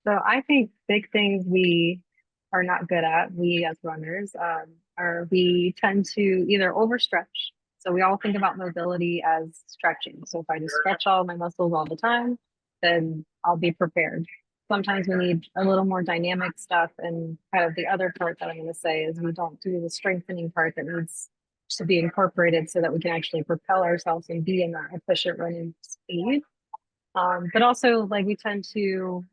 So I think big things we are not good at, we as runners, are we tend to either overstretch. So we all think about mobility as stretching. So if I just stretch all my muscles all the time, then I'll be prepared. Sometimes we need a little more dynamic stuff. And kind of the other part that I'm going to say is we don't do the strengthening part that needs to be incorporated so that we can actually propel ourselves and be in that efficient running speed. But also, like we tend to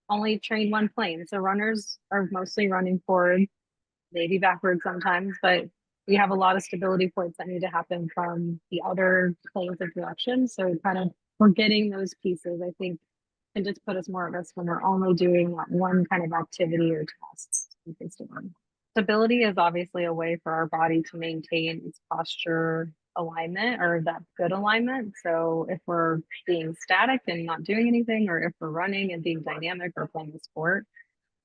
only train one plane. So runners are mostly running forward, maybe backwards sometimes, but we have a lot of stability points that need to happen from the other planes of direction. So kind of forgetting those pieces, I think, can just put us more at risk when we're only doing that one kind of activity or task consistently. Stability is obviously a way for our body to maintain its posture alignment or that good alignment. So if we're being static and not doing anything, or if we're running and being dynamic or playing a sport,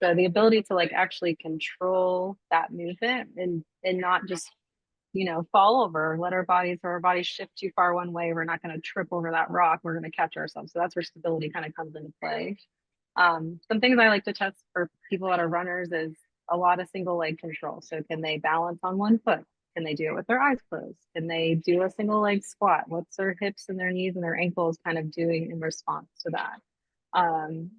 so the ability to like actually control that movement and not just fall over, let our bodies shift too far one way. We're not going to trip over that rock. We're going to catch ourselves. So that's where stability kind of comes into play. Some things I like to test for people that are runners is a lot of single leg control. So can they balance on one foot? Can they do it with their eyes closed? Can they do a single leg squat? What's their hips and their knees and their ankles kind of doing in response to that?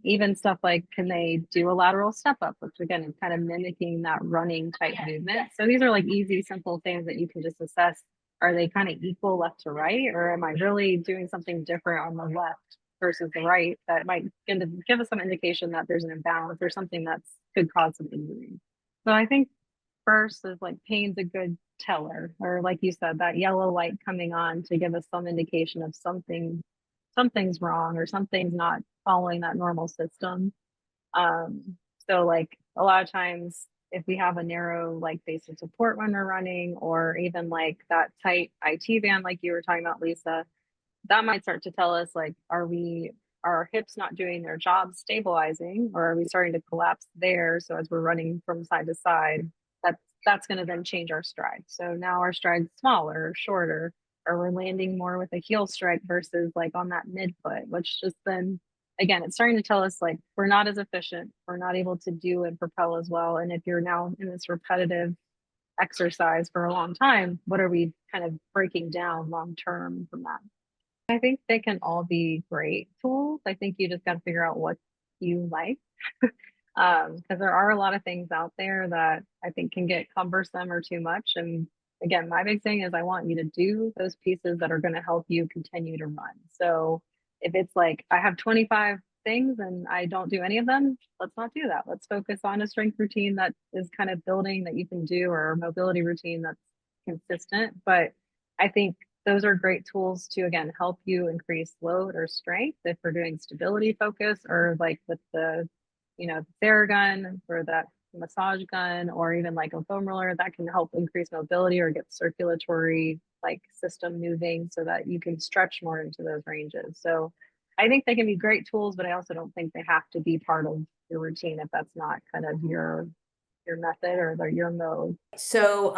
Even stuff like, can they do a lateral step up, which again is kind of mimicking that running type movement. So these are like easy, simple things that you can just assess. Are they kind of equal left to right, or am I really doing something different on the left versus the right that might give us some indication that there's an imbalance or something that's could cause some injury? So I think first is like pain's a good teller, or like you said, that yellow light coming on to give us some indication of something's wrong or something's not following that normal system. So like a lot of times if we have a narrow like base of support when we're running, or even like that tight IT band like you were talking about, Lisa, that might start to tell us like, are our hips not doing their job stabilizing, or are we starting to collapse there? So as we're running from side to side, that's going to then change our stride. So now our stride's smaller or shorter, or we're landing more with a heel strike versus like on that midfoot, which just then again, it's starting to tell us like we're not as efficient, we're not able to do and propel as well. And if you're now in this repetitive exercise for a long time, what are we kind of breaking down long term from that? I think they can all be great tools. I think you just got to figure out what you like. Because there are a lot of things out there that I think can get cumbersome or too much. And again, my big thing is I want you to do those pieces that are going to help you continue to run. So if it's like I have 25 things and I don't do any of them, let's not do that. Let's focus on a strength routine that is kind of building that you can do, or a mobility routine that's consistent. But I think those are great tools to again help you increase load or strength if we're doing stability focus, or like with the Theragun for that massage gun, or even like a foam roller that can help increase mobility or get circulatory like system moving so that you can stretch more into those ranges. So I think they can be great tools, but I also don't think they have to be part of your routine if that's not kind of your method or your mode. So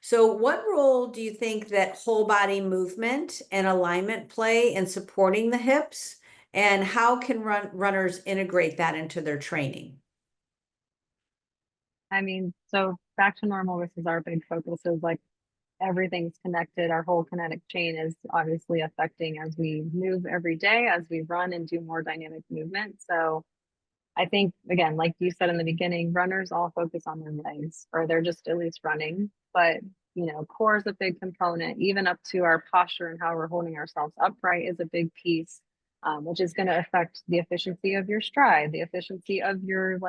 what role do you think that whole body movement and alignment play in supporting the hips? And how can runners integrate that into their training? I mean, so back to normal, this is our big focus is like everything's connected. Our whole kinetic chain is obviously affecting as we move every day, as we run and do more dynamic movement. So I think, again, like you said in the beginning, runners all focus on their legs, or they're just at least running. But, core is a big component, even up to our posture and how we're holding ourselves upright is a big piece, which is going to affect the efficiency of your stride, the efficiency of your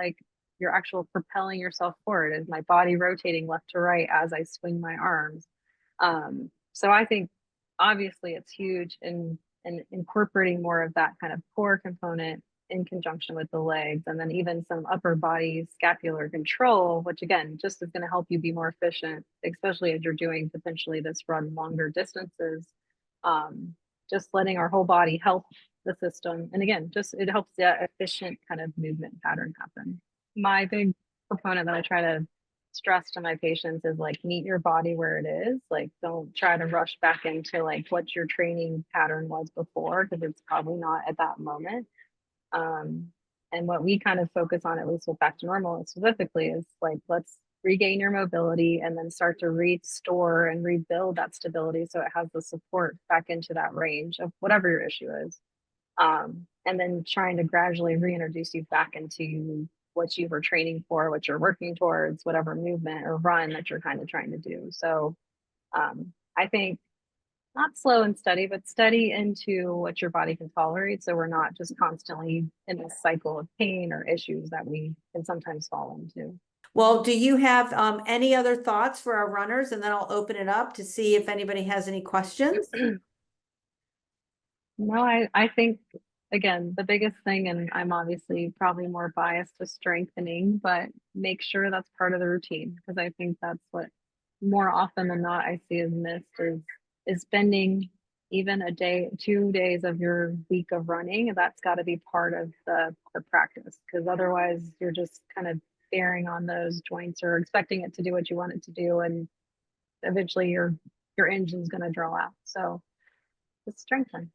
actual propelling yourself forward. Is my body rotating left to right as I swing my arms? So I think obviously it's huge in incorporating more of that kind of core component in conjunction with the legs, and then even some upper body scapular control, which again just is going to help you be more efficient, especially as you're doing potentially this run longer distances. um, just letting our whole body help the system, and again just it helps the efficient kind of movement pattern happen. My big proponent that I try to stress to my patients is like meet your body where it is. Like don't try to rush back into like what your training pattern was before, because it's probably not at that moment. um, And what we kind of focus on, at least with back to normal specifically, is like, let's regain your mobility and then start to restore and rebuild that stability so it has the support back into that range of whatever your issue is. And then trying to gradually reintroduce you back into what you were training for, what you're working towards, whatever movement or run that you're kind of trying to do. So I think not slow and steady, but steady into what your body can tolerate. So we're not just constantly in this cycle of pain or issues that we can sometimes fall into. Well, do you have any other thoughts for our runners? And then I'll open it up to see if anybody has any questions. No, I think again, the biggest thing, and I'm obviously probably more biased to strengthening, but make sure that's part of the routine because I think that's what more often than not I see is missed is spending even a day, 2 days of your week of running. That's got to be part of the practice because otherwise you're just kind of bearing on those joints or expecting it to do what you want it to do, and eventually your engine's going to draw out. So just strengthen.